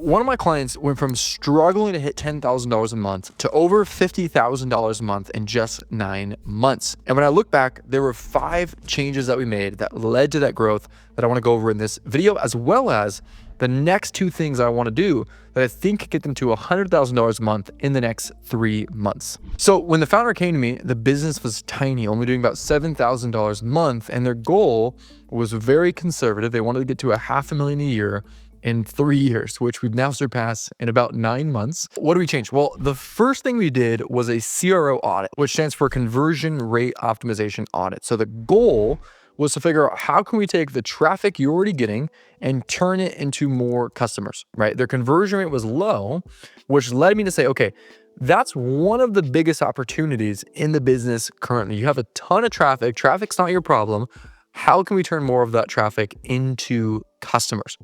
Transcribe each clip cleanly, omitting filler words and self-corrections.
One of my clients went from struggling to hit $10,000 a month to over $50,000 a month in just 9 months. And when I look back, there were 5 changes that we made that led to that growth that I want to go over in this video, as well as the next 2 things I want to do that I think could get them to $100,000 a month in the next 3 months. So when the founder came to me, the business was tiny, only doing about $7,000 a month. And their goal was very conservative. They wanted to get to $500,000 a year in 3 years, which we've now surpassed in about 9 months. What do we change? Well, the first thing we did was a CRO audit, which stands for conversion rate optimization audit. So the goal was to figure out how can we take the traffic you're already getting and turn it into more customers, right? Their conversion rate was low, which led me to say, okay, that's one of the biggest opportunities in the business currently. You have a ton of traffic. Traffic's not your problem. How can we turn more of that traffic into customers?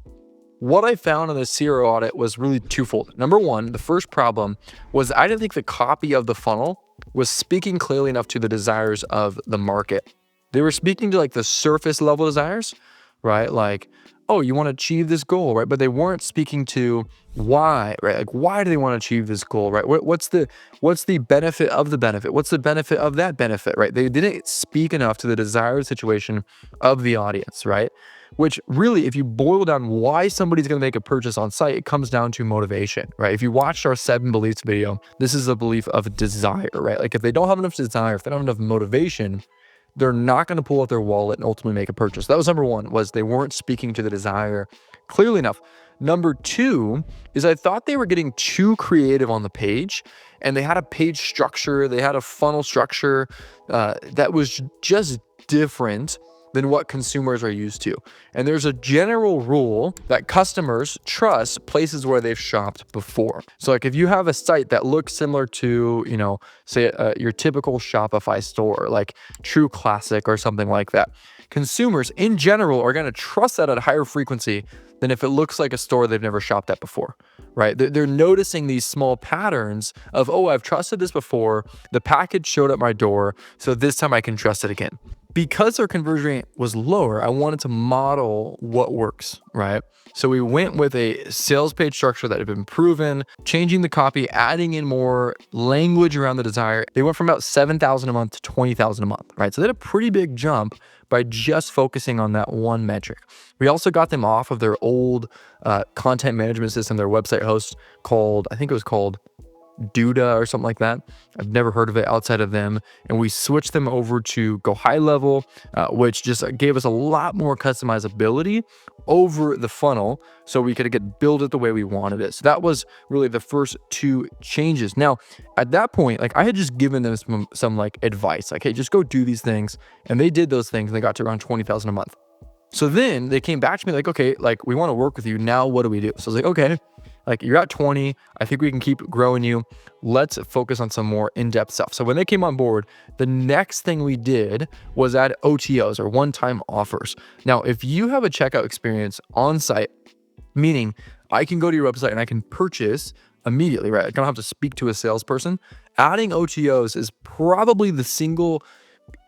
What I found in the CRO audit was really twofold. Number one, the first problem was I didn't think the copy of the funnel was speaking clearly enough to the desires of the market. They were speaking to like the surface level desires, right? Like, oh, you want to achieve this goal, right? But they weren't speaking to why, right? Like, why do they want to achieve this goal, right? What's the benefit of the benefit? What's the benefit of that benefit, right? They didn't speak enough to the desired situation of the audience, right? Which really, if you boil down why somebody's going to make a purchase on site, it comes down to motivation, right? If you watched our 7 beliefs video, this is a belief of desire, right? Like if they don't have enough desire, if they don't have enough motivation, they're not going to pull out their wallet and ultimately make a purchase. That was number one, was they weren't speaking to the desire clearly enough. Number 2 is I thought they were getting too creative on the page, and they had a page structure, they had a funnel structure that was just different than what consumers are used to. And there's a general rule that customers trust places where they've shopped before. So like if you have a site that looks similar to, say your typical Shopify store, like True Classic or something like that, consumers in general are going to trust that at a higher frequency than if it looks like a store they've never shopped at before, right? They're noticing these small patterns of, oh, I've trusted this before. The package showed at my door, so this time I can trust it again. Because our conversion rate was lower, I wanted to model what works, right? So we went with a sales page structure that had been proven, changing the copy, adding in more language around the desire. They went from about $7,000 a month to $20,000 a month, right? So they had a pretty big jump by just focusing on that one metric. We also got them off of their old content management system, their website host I think it was called Duda or something like that. I've never heard of it outside of them. And we switched them over to GoHighLevel, which just gave us a lot more customizability over the funnel so we could build it the way we wanted it. So that was really the first 2 changes. Now, at that point, like I had just given them some like advice, like, hey, just go do these things. And they did those things and they got to around $20,000 a month. So then they came back to me like, okay, like we want to work with you. Now what do we do? So I was like, okay, like you're at 20. I think we can keep growing you. Let's focus on some more in-depth stuff. So when they came on board, the next thing we did was add OTOs or one-time offers. Now, if you have a checkout experience on site, meaning I can go to your website and I can purchase immediately, right? I don't have to speak to a salesperson. Adding OTOs is probably the single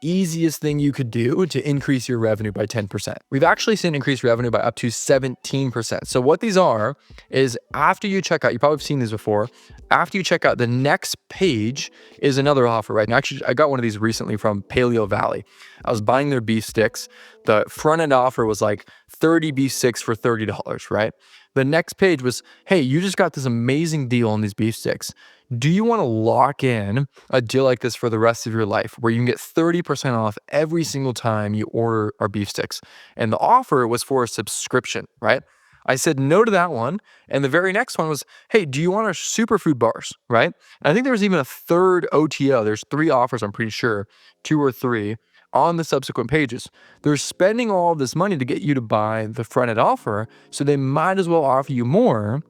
easiest thing you could do to increase your revenue by 10%. We've actually seen increased revenue by up to 17%. So what these are is after you check out, you probably have seen these before. After you check out, the next page is another offer, right? And actually, I got one of these recently from Paleo Valley. I was buying their beef sticks. The front end offer was like 30 beef sticks for $30, right? The next page was, hey, you just got this amazing deal on these beef sticks. Do you want to lock in a deal like this for the rest of your life where you can get 30% off every single time you order our beef sticks? And the offer was for a subscription, right? I said no to that one. And the very next one was, hey, do you want our superfood bars, right? And I think there was even a third OTO. There's 3 offers, I'm pretty sure, 2 or 3 on the subsequent pages. They're spending all of this money to get you to buy the front end offer. So they might as well offer you more,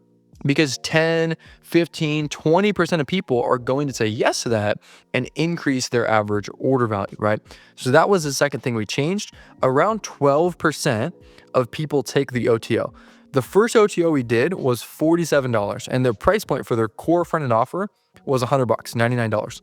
because 10, 15, 20% of people are going to say yes to that and increase their average order value, right? So that was the second thing we changed. Around 12% of people take the OTO. The first OTO we did was $47, and their price point for their core front-end offer was $100, $99.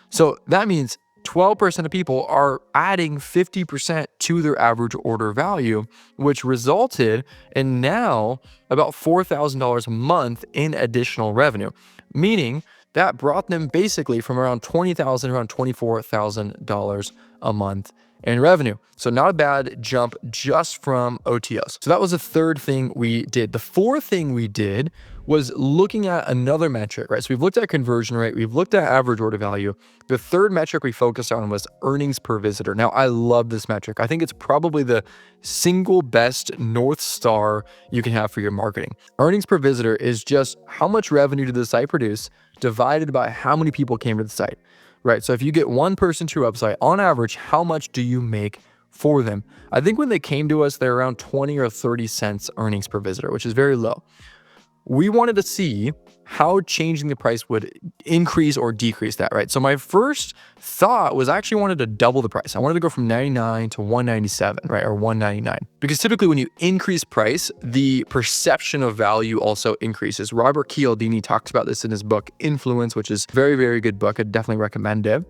So that means 12% of people are adding 50% to their average order value, which resulted in now about $4,000 a month in additional revenue, meaning that brought them basically from around $20,000 around $24,000 a month in revenue. So not a bad jump just from OTOs. So that was the third thing we did. The fourth thing we did was looking at another metric, right? So we've looked at conversion rate, we've looked at average order value. The third metric we focused on was earnings per visitor. Now, I love this metric. I think it's probably the single best North Star you can have for your marketing. Earnings per visitor is just how much revenue did the site produce divided by how many people came to the site, right? So if you get one person to your website, on average, how much do you make for them? I think when they came to us, they're around 20 or 30 cents earnings per visitor, which is very low. We wanted to see how changing the price would increase or decrease that, right? So my first thought was I actually wanted to double the price. I wanted to go from 99 to 197, right? Or 199. Because typically when you increase price, the perception of value also increases. Robert Cialdini talks about this in his book, Influence, which is a very, very good book. I'd definitely recommend it.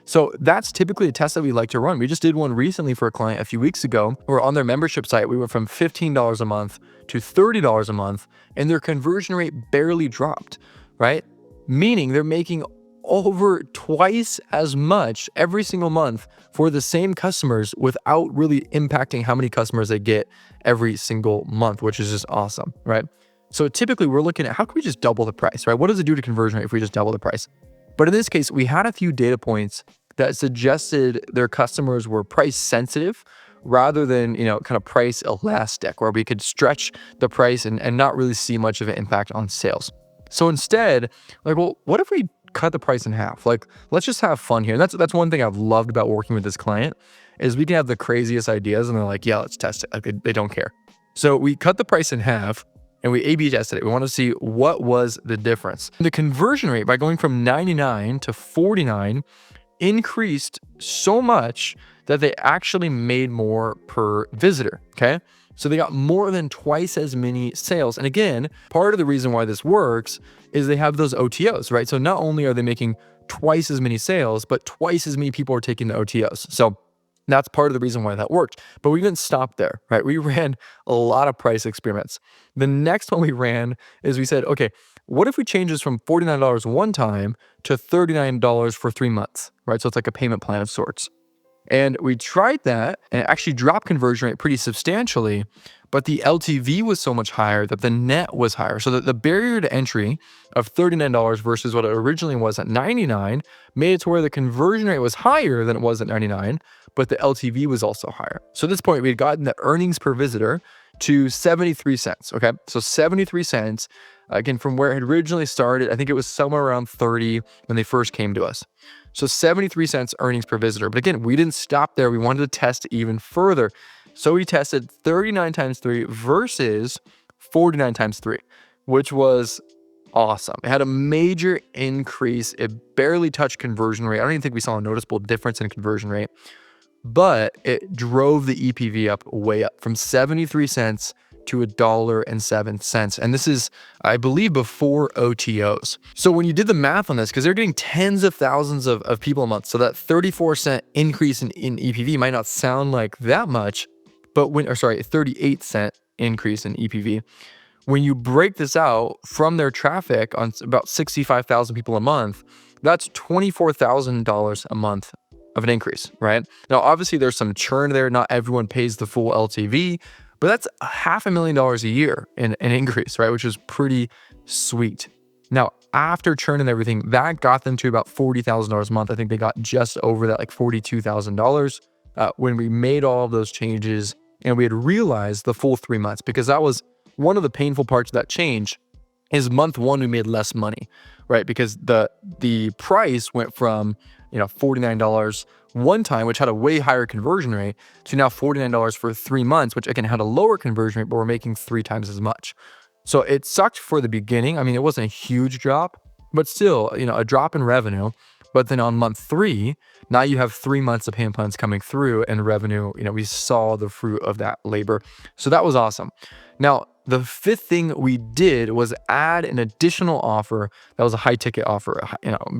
So that's typically a test that we like to run. We just did one recently for a client a few weeks ago. We're on their membership site. We went from $15 a month to $30 a month, and their conversion rate barely dropped, right? Meaning they're making over twice as much every single month for the same customers without really impacting how many customers they get every single month, which is just awesome, right? So typically we're looking at how can we just double the price, right? What does it do to conversion rate if we just double the price? But in this case, we had a few data points that suggested their customers were price sensitive rather than, kind of price elastic, where we could stretch the price and not really see much of an impact on sales. So instead, well, what if we cut the price in half? Let's just have fun here. And that's one thing I've loved about working with this client is we can have the craziest ideas and they're like, yeah, let's test it. They don't care. So we cut the price in half and we A/B tested it. We want to see what was the difference. The conversion rate by going from 99 to 49 increased so much that they actually made more per visitor, okay? So they got more than twice as many sales. And again, part of the reason why this works is they have those OTOs, right? So not only are they making twice as many sales, but twice as many people are taking the OTOs. So that's part of the reason why that worked. But we didn't stop there, right? We ran a lot of price experiments. The next one we ran is we said, okay, what if we change this from $49 one time to $39 for 3 months, right? So it's like a payment plan of sorts. And we tried that and it actually dropped conversion rate pretty substantially, but the LTV was so much higher that the net was higher. So that the barrier to entry of $39 versus what it originally was at $99 made it to where the conversion rate was higher than it was at $99, but the LTV was also higher. So at this point, we had gotten the earnings per visitor to 73 cents, okay? So 73 cents, again, from where it had originally started, I think it was somewhere around 30 when they first came to us. So 73 cents earnings per visitor. But again, we didn't stop there. We wanted to test even further. So we tested 39 times 3 versus 49 times 3, which was awesome. It had a major increase. It barely touched conversion rate. I don't even think we saw a noticeable difference in conversion rate, but it drove the EPV up way up from 73 cents to $1.07. And this is, I believe, before OTOs. So when you did the math on this, because they're getting tens of thousands of people a month, so that 34-cent increase in EPV might not sound like that much, but 38-cent increase in EPV. When you break this out from their traffic on about 65,000 people a month, that's $24,000 a month of an increase, right? Now, obviously there's some churn there. Not everyone pays the full LTV, but that's $500,000 a year in an increase, right? Which is pretty sweet. Now, after churn and everything, that got them to about $40,000 a month. I think they got just over that, like $42,000 when we made all of those changes and we had realized the full 3 months, because that was one of the painful parts of that change is month one, we made less money, right? Because the price went from, $49 one time, which had a way higher conversion rate, to now $49 for 3 months, which again had a lower conversion rate, but we're making 3 times as much. So it sucked for the beginning. I mean, it wasn't a huge drop, but still, a drop in revenue. But then on month 3, now you have 3 months of payment plans coming through and revenue, we saw the fruit of that labor. So that was awesome. Now, the fifth thing we did was add an additional offer that was a high ticket offer,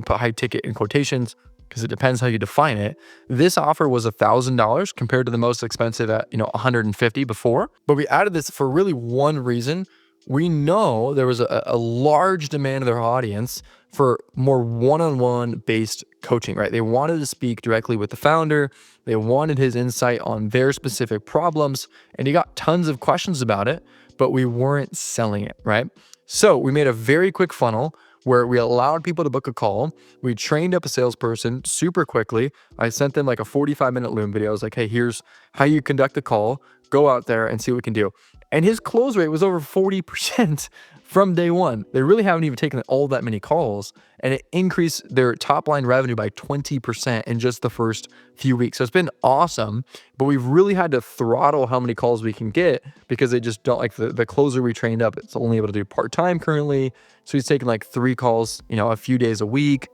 high ticket in quotations, because it depends how you define it. This offer was $1,000 compared to the most expensive at, $150 before. But we added this for really one reason. We know there was a large demand of their audience for more one-on-one based coaching, right? They wanted to speak directly with the founder. They wanted his insight on their specific problems, and he got tons of questions about it, but we weren't selling it, right? So we made a very quick funnel where we allowed people to book a call. We trained up a salesperson super quickly. I sent them like a 45-minute Loom video. I was like, hey, here's how you conduct a call. Go out there and see what we can do. And his close rate was over 40% from day one. They really haven't even taken all that many calls, and it increased their top line revenue by 20% in just the first few weeks. So it's been awesome, but we've really had to throttle how many calls we can get because they just don't like the closer we trained up. It's only able to do part-time currently. So he's taking like 3 calls, a few days a week.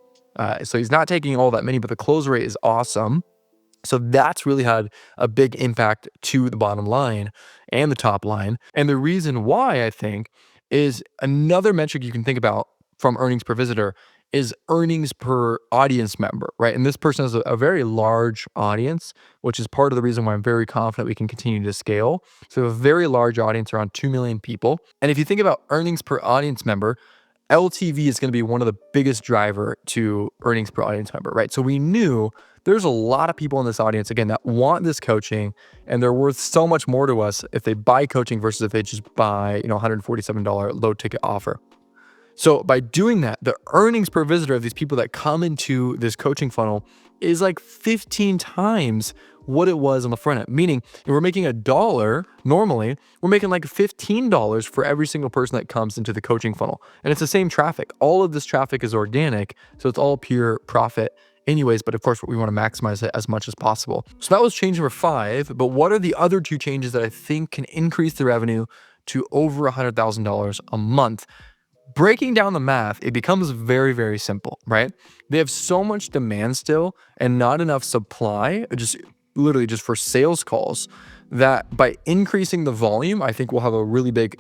So he's not taking all that many, but the close rate is awesome. So that's really had a big impact to the bottom line and the top line. And the reason why, I think, is another metric you can think about from earnings per visitor is earnings per audience member, right? And this person has a very large audience, which is part of the reason why I'm very confident we can continue to scale. So a very large audience, around 2 million people. And if you think about earnings per audience member, LTV is going to be one of the biggest driver to earnings per audience member, right? So we knew there's a lot of people in this audience, again, that want this coaching, and they're worth so much more to us if they buy coaching versus if they just buy, $147 low ticket offer. So by doing that, the earnings per visitor of these people that come into this coaching funnel is like 15 times what it was on the front end. Meaning, if we're making $1 normally, we're making like $15 for every single person that comes into the coaching funnel. And it's the same traffic. All of this traffic is organic, so it's all pure profit anyways, but of course we want to maximize it as much as possible. So that was change number 5, but what are the other 2 changes that I think can increase the revenue to over $100,000 a month? Breaking down the math, it becomes very, very simple, right? They have so much demand still and not enough supply, just literally just for sales calls, that by increasing the volume, I think we'll have a really big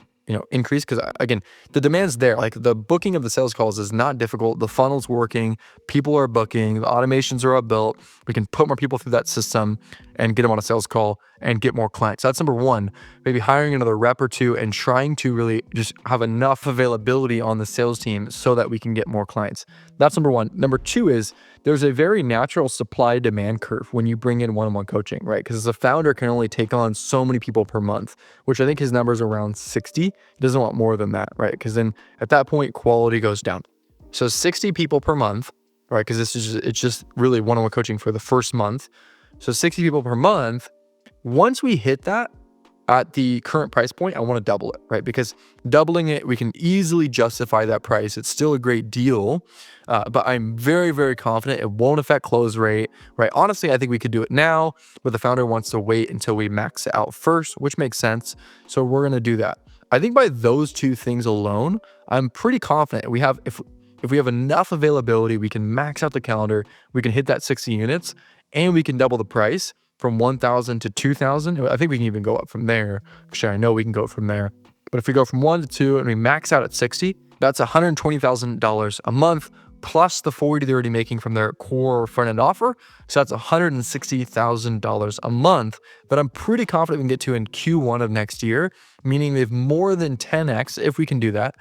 increase, because again, the demand's there. Like, the booking of the sales calls is not difficult. The funnel's working, people are booking, the automations are all built. We can put more people through that system and get them on a sales call and get more clients. So that's number 1, maybe hiring another rep or 2 and trying to really just have enough availability on the sales team so that we can get more clients. That's number 1. Number 2 is there's a very natural supply demand curve when you bring in one-on-one coaching, right? Because the founder can only take on so many people per month, which I think his number is around 60. He doesn't want more than that, right? Because then at that point, quality goes down. So 60 people per month, right? Because it's just really one-on-one coaching for the first month. So 60 people per month. Once we hit that at the current price point, I want to double it, right? Because doubling it, we can easily justify that price. It's still a great deal, but I'm very, very confident it won't affect close rate, right? Honestly, I think we could do it now, but the founder wants to wait until we max it out first, which makes sense. So we're going to do that. I think by those 2 things alone, I'm pretty confident we have, if we have enough availability, we can max out the calendar, we can hit that 60 units, and we can double the price from 1,000 to 2,000. I think we can even go up from there. Actually, I know we can go from there. But if we go from 1 to 2 and we max out at 60, that's $120,000 a month, plus the 40 they're already making from their core front end offer. So that's $160,000 a month that I'm pretty confident we can get to in Q1 of next year, meaning they've more than 10x, if we can do that,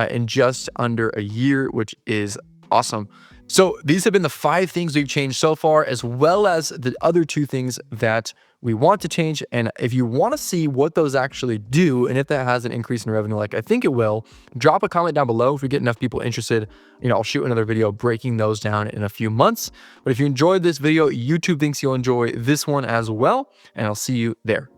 in just under a year, which is awesome. So these have been the 5 things we've changed so far, as well as the other 2 things that we want to change. And if you want to see what those actually do, and if that has an increase in revenue, like I think it will, drop a comment down below. If we get enough people interested, I'll shoot another video breaking those down in a few months. But if you enjoyed this video, YouTube thinks you'll enjoy this one as well, and I'll see you there.